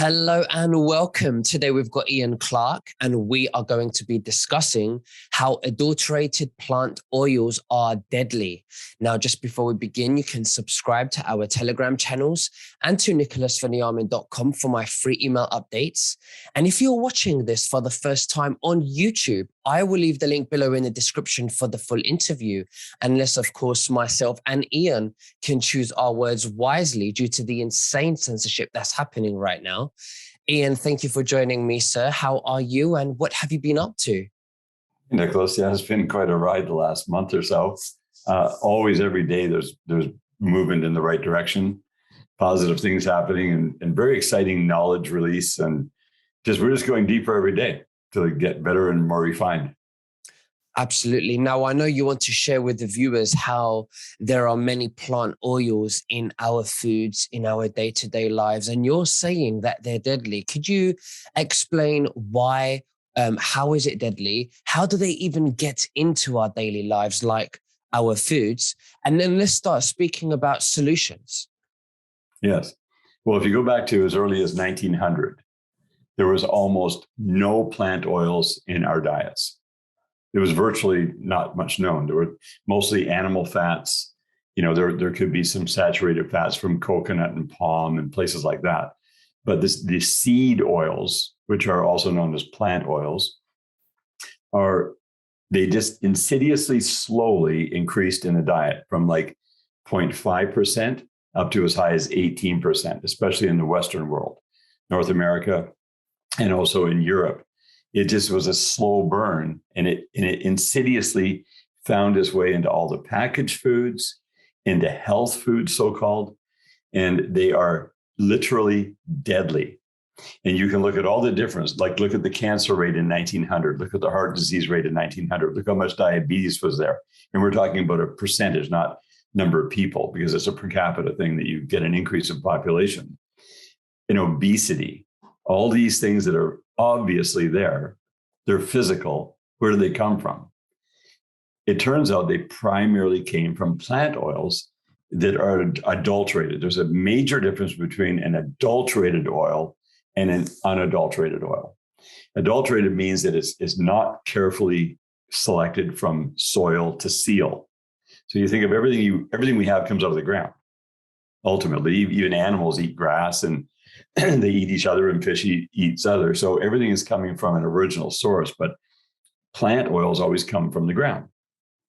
Hello and welcome. Today we've got Ian Clark and we are going to be discussing how adulterated plant oils are deadly. Now, just before we begin, you can subscribe to our Telegram channels and to nicholasveniamin.com for my free email updates. And if you're watching this for the first time on YouTube, I will leave the link below in the description for the full interview, unless, of course, myself and Ian can choose our words wisely due to the insane censorship that's happening right now. Ian, thank you for joining me, sir. How are you and what have you been up to? Nicholas, yeah, it's been quite a ride the last month or so. Always, every day, there's movement in the right direction, positive things happening, and very exciting knowledge release. And we're just going deeper every day to get better and more refined. Absolutely. Now, I know you want to share with the viewers how there are many plant oils in our foods, in our day-to-day lives, and you're saying that they're deadly. Could you explain why? How is it deadly? How do they even get into our daily lives, like our foods? And then let's start speaking about solutions. Yes. Well, if you go back to as early as 1900, there was almost no plant oils in our diets. It was virtually not much known. There were mostly animal fats. There could be some saturated fats from coconut and palm and places like that. But the seed oils, which are also known as plant oils, they just insidiously, slowly increased in the diet from like 0.5% up to as high as 18%, especially in the Western world, North America, and also in Europe. It just was a slow burn, and it insidiously found its way into all the packaged foods, into health foods, so-called, and they are literally deadly. And you can look at all the difference, like look at the cancer rate in 1900, look at the heart disease rate in 1900, look how much diabetes was there. And we're talking about a percentage, not number of people, because it's a per capita thing that you get an increase in population. And obesity, all these things that are obviously there, they're physical. Where do they come from? It turns out they primarily came from plant oils that are adulterated. There's a major difference between an adulterated oil and an unadulterated oil. Adulterated means that it's not carefully selected from soil to seal. So you think of everything we have comes out of the ground. Ultimately, even animals eat grass and they eat each other, and fish eats other. So everything is coming from an original source, but plant oils always come from the ground.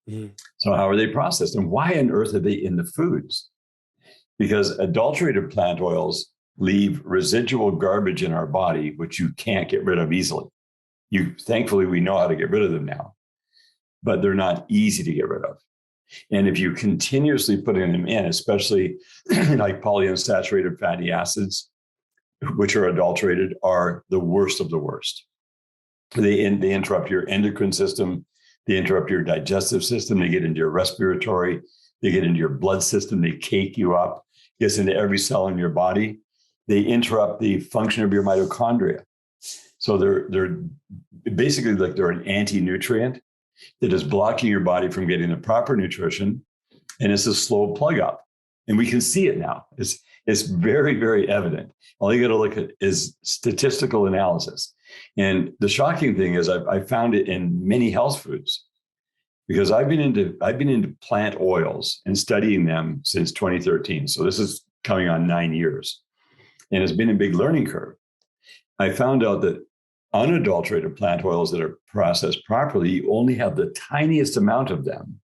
Mm. So how are they processed, and why on earth are they in the foods? Because adulterated plant oils leave residual garbage in our body, which you can't get rid of easily. Thankfully, we know how to get rid of them now, but they're not easy to get rid of. And if you continuously putting them in, especially like polyunsaturated fatty acids, which are adulterated, are the worst of the worst. They interrupt your endocrine system. They interrupt your digestive system. They get into your respiratory. They get into your blood system. They cake you up. Gets into every cell in your body. They interrupt the function of your mitochondria. So they're basically like they're an anti-nutrient that is blocking your body from getting the proper nutrition. And it's a slow plug up. And we can see it now. It's very, very evident. All you got to look at is statistical analysis. And the shocking thing is I found it in many health foods, because I've been into plant oils and studying them since 2013. So this is coming on 9 years. And it's been a big learning curve. I found out that unadulterated plant oils that are processed properly, you only have the tiniest amount of them.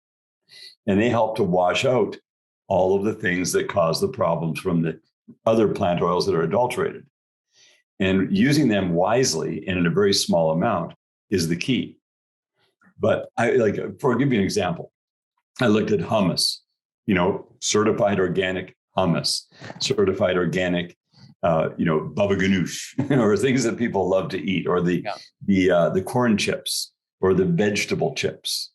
And they help to wash out all of the things that cause the problems from the other plant oils that are adulterated. And using them wisely and in a very small amount is the key. But I'll give you an example. I looked at hummus, certified organic hummus, certified organic, baba ganoush, or things that people love to eat, or the corn chips or the vegetable chips.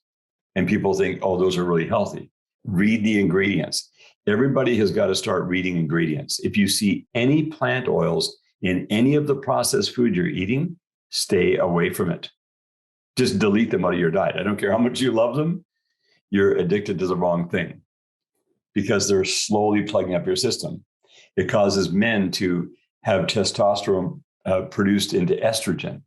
And people think, oh, those are really healthy. Read the ingredients. Everybody has got to start reading ingredients. If you see any plant oils in any of the processed food you're eating, stay away from it. Just delete them out of your diet. I don't care how much you love them. You're addicted to the wrong thing, because they're slowly plugging up your system. It causes men to have testosterone produced into estrogen.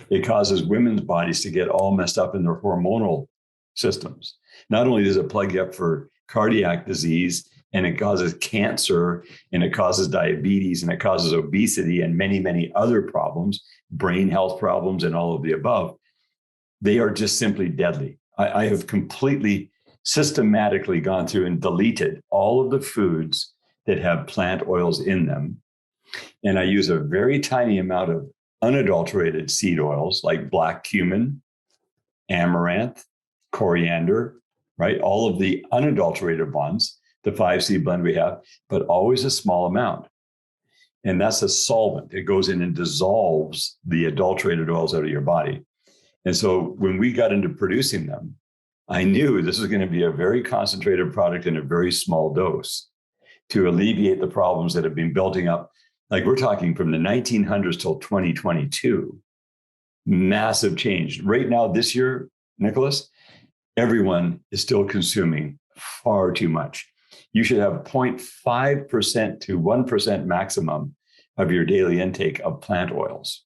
It causes women's bodies to get all messed up in their hormonal systems. Not only does it plug you up for cardiac disease, and it causes cancer, and it causes diabetes, and it causes obesity, and many, many other problems, brain health problems, and all of the above. They are just simply deadly. I have completely systematically gone through and deleted all of the foods that have plant oils in them. And I use a very tiny amount of unadulterated seed oils like black cumin, amaranth, coriander, right? All of the unadulterated ones, the 5 seed blend we have, but always a small amount. And that's a solvent. It goes in and dissolves the adulterated oils out of your body. And so when we got into producing them, I knew this was going to be a very concentrated product in a very small dose to alleviate the problems that have been building up. Like we're talking from the 1900s till 2022, massive change. Right now, this year, Nicholas, everyone is still consuming far too much. You should have 0.5% to 1% maximum of your daily intake of plant oils.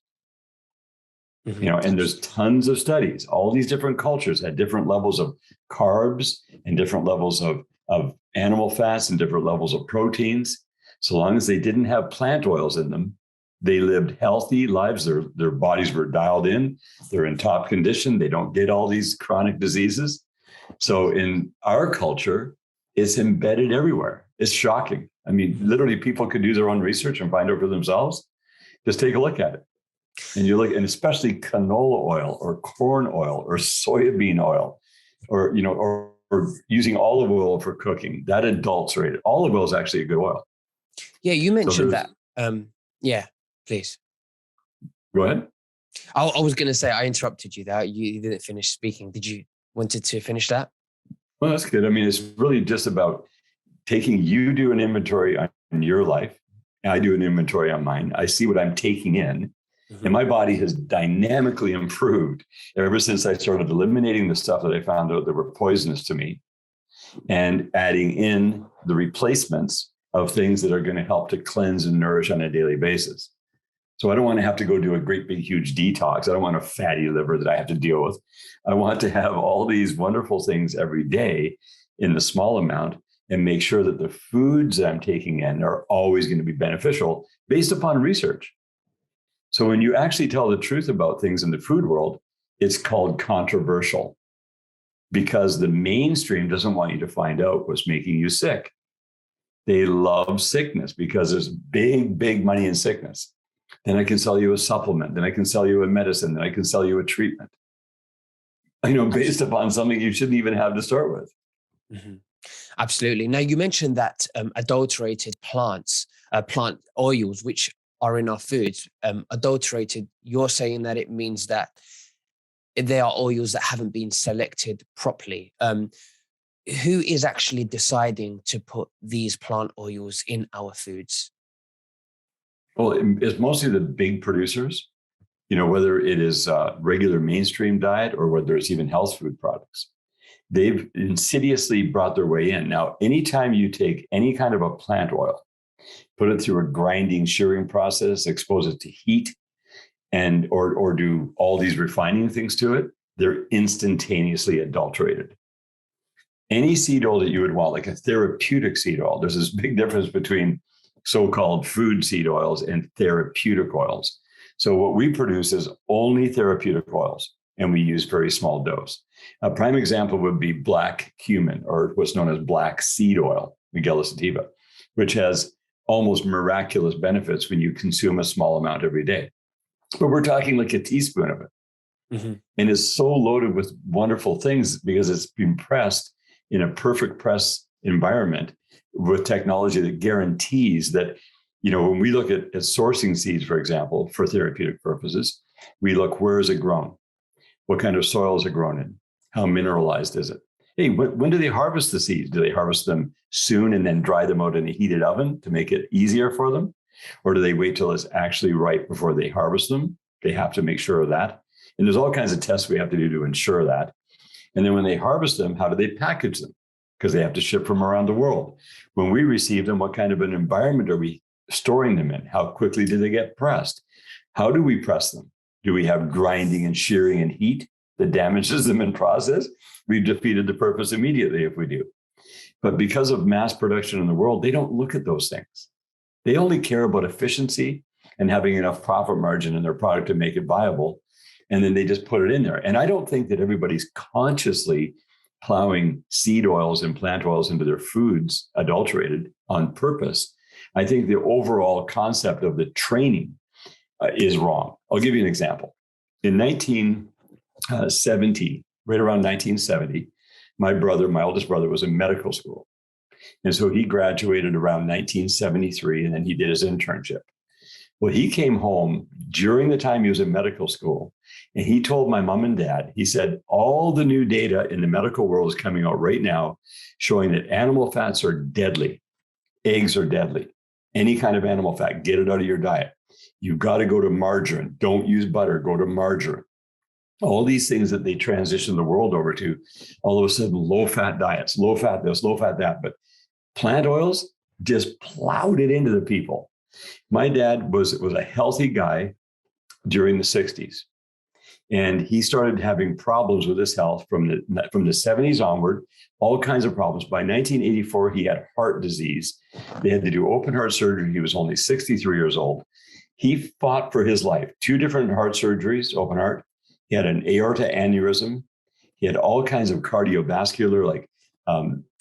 Mm-hmm. And there's tons of studies. All these different cultures had different levels of carbs and different levels of animal fats and different levels of proteins. So long as they didn't have plant oils in them, they lived healthy lives. Their bodies were dialed in. They're in top condition. They don't get all these chronic diseases. So in our culture, it's embedded everywhere. It's shocking. I mean, literally people could do their own research and find out for themselves. Just take a look at it. And you look, and especially canola oil or corn oil or soybean oil, or using olive oil for cooking, that adulterated. Olive oil is actually a good oil. Yeah, you mentioned that. Yeah, please. Go ahead. I was going to say, I interrupted you there. You didn't finish speaking. Did you wanted to finish that? Well, that's good. I mean, it's really just about you do an inventory on your life. And I do an inventory on mine. I see what I'm taking in. Mm-hmm. And my body has dynamically improved ever since I started eliminating the stuff that I found out that were poisonous to me and adding in the replacements of things that are going to help to cleanse and nourish on a daily basis. So I don't want to have to go do a great big huge detox. I don't want a fatty liver that I have to deal with. I want to have all these wonderful things every day in the small amount and make sure that the foods that I'm taking in are always going to be beneficial based upon research. So when you actually tell the truth about things in the food world, it's called controversial because the mainstream doesn't want you to find out what's making you sick. They love sickness because there's big, big money in sickness. Then I can sell you a supplement. Then I can sell you a medicine. Then I can sell you a treatment, based upon something you shouldn't even have to start with. Mm-hmm. Absolutely. Now, you mentioned that adulterated plant oils, which are in our foods, adulterated, you're saying that it means that they are oils that haven't been selected properly. Who is actually deciding to put these plant oils in our foods? Well, it's mostly the big producers, whether it is regular mainstream diet or whether it's even health food products. They've insidiously brought their way in. Now, anytime you take any kind of a plant oil, put it through a grinding, shearing process, expose it to heat, and or do all these refining things to it, they're instantaneously adulterated. Any seed oil that you would want, like a therapeutic seed oil, there's this big difference between so-called food seed oils and therapeutic oils. So what we produce is only therapeutic oils, and we use very small dose. A prime example would be black cumin, or what's known as black seed oil, Miguel sativa, which has almost miraculous benefits when you consume a small amount every day. But we're talking like a teaspoon of it. Mm-hmm. And it's so loaded with wonderful things because it's been pressed in a perfect press environment with technology that guarantees that, when we look at sourcing seeds, for example, for therapeutic purposes, we look, where is it grown? What kind of soil is it grown in? How mineralized is it? Hey, when do they harvest the seeds? Do they harvest them soon and then dry them out in a heated oven to make it easier for them? Or do they wait till it's actually ripe before they harvest them? They have to make sure of that. And there's all kinds of tests we have to do to ensure that. And then when they harvest them, how do they package them? Because they have to ship from around the world. When we receive them, what kind of an environment are we storing them in? How quickly do they get pressed? How do we press them? Do we have grinding and shearing and heat that damages them in process? We've defeated the purpose immediately if we do. But because of mass production in the world, they don't look at those things. They only care about efficiency and having enough profit margin in their product to make it viable. And then they just put it in there. And I don't think that everybody's consciously plowing seed oils and plant oils into their foods, adulterated, on purpose. I think the overall concept of the training is wrong. I'll give you an example. In 1970, right around 1970, my oldest brother, was in medical school. And so he graduated around 1973, and then he did his internship. Well, he came home during the time he was in medical school, and he told my mom and dad, he said, all the new data in the medical world is coming out right now showing that animal fats are deadly. Eggs are deadly. Any kind of animal fat, get it out of your diet. You've got to go to margarine. Don't use butter, go to margarine. All these things that they transition the world over to, all of a sudden, low-fat diets, low-fat this, low-fat that. But plant oils just plowed it into the people. My dad was a healthy guy during the 60s. And he started having problems with his health from the 70s onward, all kinds of problems. By 1984, he had heart disease. They had to do open heart surgery. He was only 63 years old. He fought for his life. 2 different heart surgeries, open heart. He had an aorta aneurysm. He had all kinds of cardiovascular, like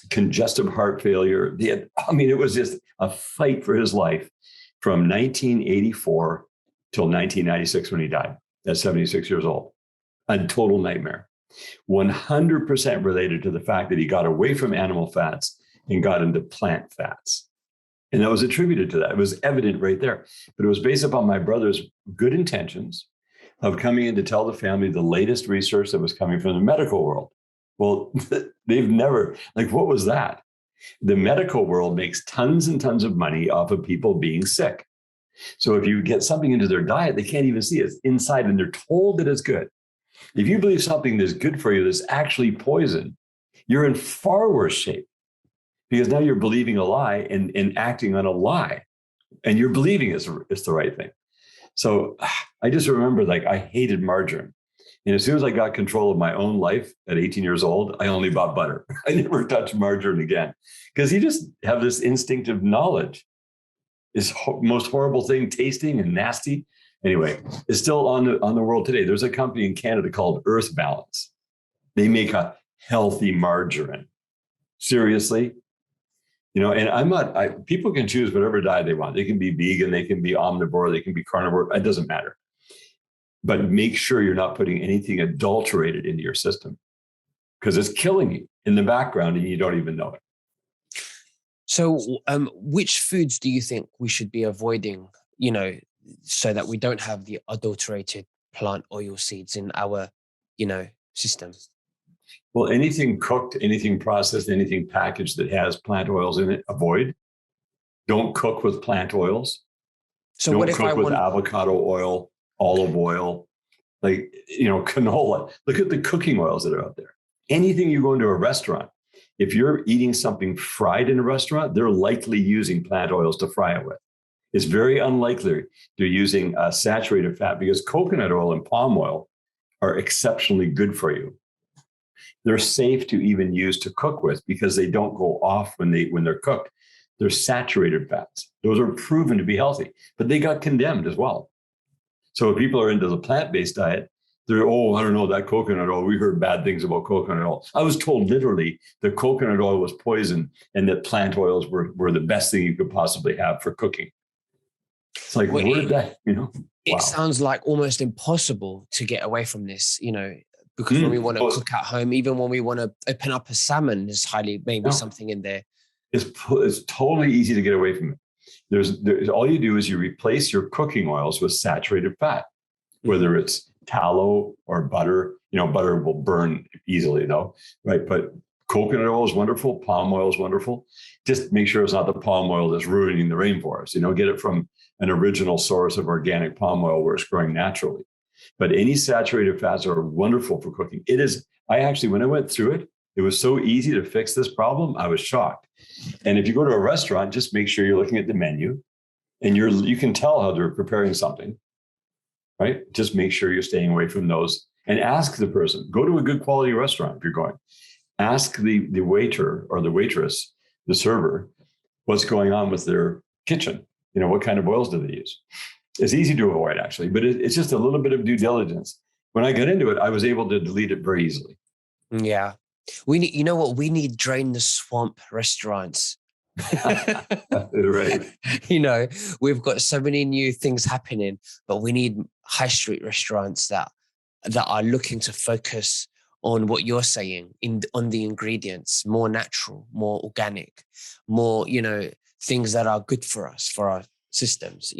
congestive heart failure. It was just a fight for his life from 1984 till 1996 when he died at 76 years old. A total nightmare. 100% related to the fact that he got away from animal fats and got into plant fats. And that was attributed to that. It was evident right there. But it was based upon my brother's good intentions of coming in to tell the family the latest research that was coming from the medical world. Well, they've never, what was that? The medical world makes tons and tons of money off of people being sick. So if you get something into their diet, they can't even see it. It's inside, and they're told that it's good. If you believe something that's good for you that's actually poison, you're in far worse shape, because now you're believing a lie and acting on a lie, and you're believing it's the right thing. So I just remember, I hated margarine. And as soon as I got control of my own life at 18 years old, I only bought butter. I never touched margarine again, because you just have this instinctive knowledge. It's most horrible thing, tasting and nasty. Anyway, it's still on the world today. There's a company in Canada called Earth Balance. They make a healthy margarine. Seriously. And people can choose whatever diet they want. They can be vegan, they can be omnivore, they can be carnivore. It doesn't matter. But make sure you're not putting anything adulterated into your system, because it's killing you in the background and you don't even know it. So which foods do you think we should be avoiding, so that we don't have the adulterated plant oil seeds in our, system? Well, anything cooked, anything processed, anything packaged that has plant oils in it, avoid. Don't cook with plant oils. So don't what if cook I with want avocado oil, olive oil, canola. Look at the cooking oils that are out there. Anything you go into a restaurant, if you're eating something fried in a restaurant, they're likely using plant oils to fry it with. It's very unlikely they're using a saturated fat, because coconut oil and palm oil are exceptionally good for you. They're safe to even use to cook with, because they don't go off when they're cooked. They're saturated fats. Those are proven to be healthy, but they got condemned as well. So if people are into the plant-based diet, they're, I don't know, that coconut oil, we heard bad things about coconut oil. I was told literally that coconut oil was poison and that plant oils were the best thing you could possibly have for cooking. It's like, Well, where'd that, it wow. sounds like almost impossible to get away from this, because when we want to cook at home, even when we want to open up a salmon, there's maybe something in there. It's totally easy to get away from it. There's all you do is you replace your cooking oils with saturated fat, whether it's tallow or butter. Butter will burn easily though, right? But coconut oil is wonderful. Palm oil is wonderful. Just make sure it's not the palm oil that's ruining the rainforest. Get it from an original source of organic palm oil where it's growing naturally. But any saturated fats are wonderful for cooking. When I went through it, it was so easy to fix this problem. I was shocked. And if you go to a restaurant, just make sure you're looking at the menu And you can tell how they're preparing something, right? Just make sure you're staying away from those and ask the person. Go to a good quality restaurant if you're going. Ask the waiter or the waitress, the server, what's going on with their kitchen. What kind of oils do they use? It's easy to avoid, actually, but it's just a little bit of due diligence. When I got into it, I was able to delete it very easily. Yeah. We need, you know what? We need drain the swamp restaurants. Right. We've got so many new things happening, but we need high street restaurants that are looking to focus on what you're saying on the ingredients, more natural, more organic, more, things that are good for us, for our systems,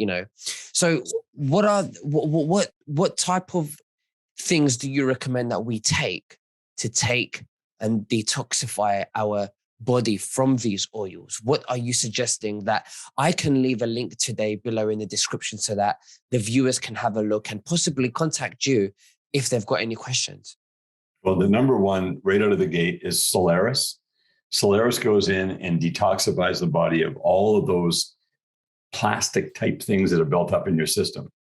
So what type of things do you recommend that we take and detoxify our body from these oils? What are you suggesting that I can leave a link today below in the description so that the viewers can have a look and possibly contact you if they've got any questions? Well, the number one right out of the gate is Solaris. Solaris goes in and detoxifies the body of all of those plastic type things that are built up in your system.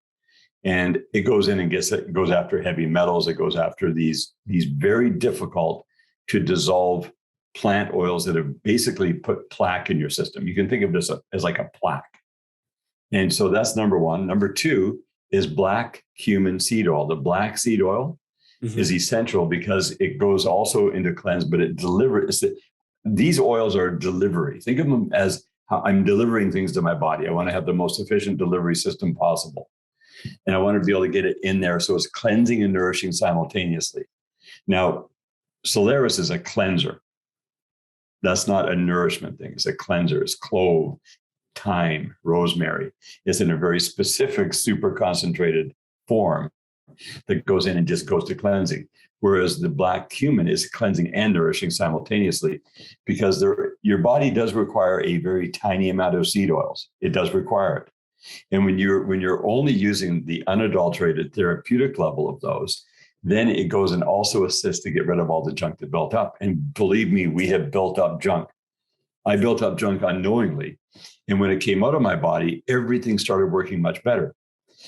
And it goes in and goes after heavy metals. It goes after these very difficult to dissolve plant oils that have basically put plaque in your system. You can think of this as like a plaque. And so that's number one. Number two is black cumin seed oil. The black seed oil is essential because it goes also into cleanse, but it delivers. These oils are delivery. Think of them as how I'm delivering things to my body. I want to have the most efficient delivery system possible. And I want to be able to get it in there so it's cleansing and nourishing simultaneously. Now, Solaris is a cleanser. That's not a nourishment thing. It's a cleanser. It's clove, thyme, rosemary. It's in a very specific, super concentrated form that goes in and just goes to cleansing. Whereas the black cumin is cleansing and nourishing simultaneously, because your body does require a very tiny amount of seed oils. It does require it. And when you're only using the unadulterated therapeutic level of those, then it goes and also assists to get rid of all the junk that built up. And believe me, we have built up junk. I built up junk unknowingly. And when it came out of my body, everything started working much better.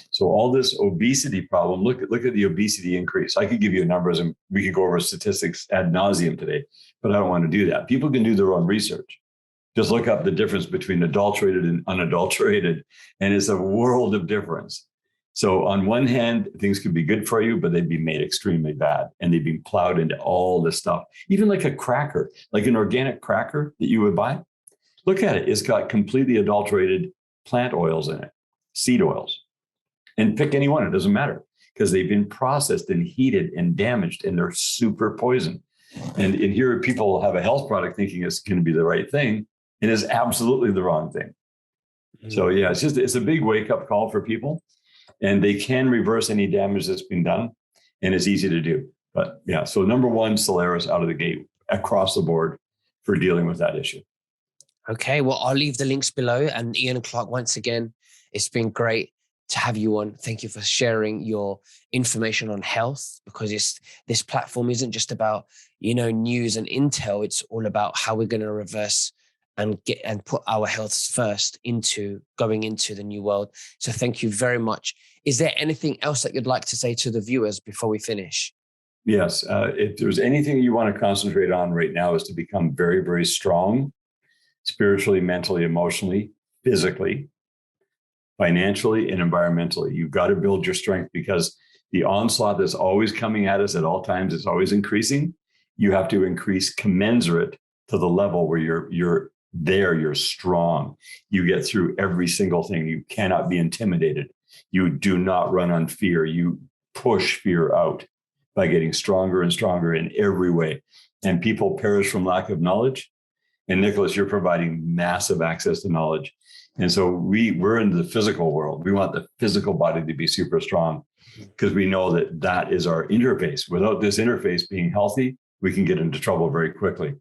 So all this obesity problem, look at the obesity increase. I could give you numbers and we could go over statistics ad nauseum today, but I don't want to do that. People can do their own research. Just look up the difference between adulterated and unadulterated, and it's a world of difference. So on one hand, things could be good for you, but they'd be made extremely bad, and they'd be plowed into all this stuff. Even like a cracker, like an organic cracker that you would buy, look at it. It's got completely adulterated plant oils in it, seed oils. And pick any one, it doesn't matter, because they've been processed and heated and damaged, and they're super poison. And here people have a health product thinking it's going to be the right thing. It is absolutely the wrong thing. So yeah, it's a big wake up call for people, and they can reverse any damage that's been done, and it's easy to do. But yeah, so number one, Solaris out of the gate across the board for dealing with that issue. Okay, well, I'll leave the links below. And Ian Clark, once again, it's been great to have you on. Thank you for sharing your information on health, because this platform isn't just about, news and intel. It's all about how we're going to reverse and put our health first into going into the new world. So thank you very much. Is there anything else that you'd like to say to the viewers before we finish? Yes. If there's anything you want to concentrate on right now, is to become very, very strong, spiritually, mentally, emotionally, physically, financially, and environmentally. You've got to build your strength, because the onslaught that's always coming at us at all times is always increasing. You have to increase commensurate to the level where you're strong. You get through every single thing. You cannot be intimidated. You do not run on fear. You push fear out by getting stronger and stronger in every way. And people perish from lack of knowledge. And Nicholas, you're providing massive access to knowledge. And so we're in the physical world. We want the physical body to be super strong, because we know that is our interface. Without this interface being healthy, we can get into trouble very quickly.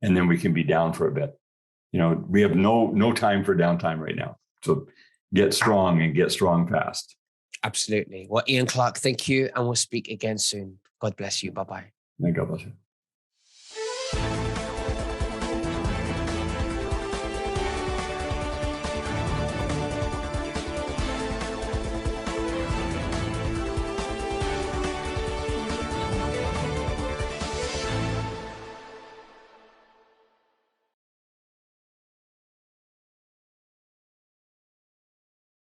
And then we can be down for a bit. We have no time for downtime right now. So get strong and get strong fast. Absolutely. Well, Ian Clark, thank you. And we'll speak again soon. God bless you. Bye-bye. And God bless you.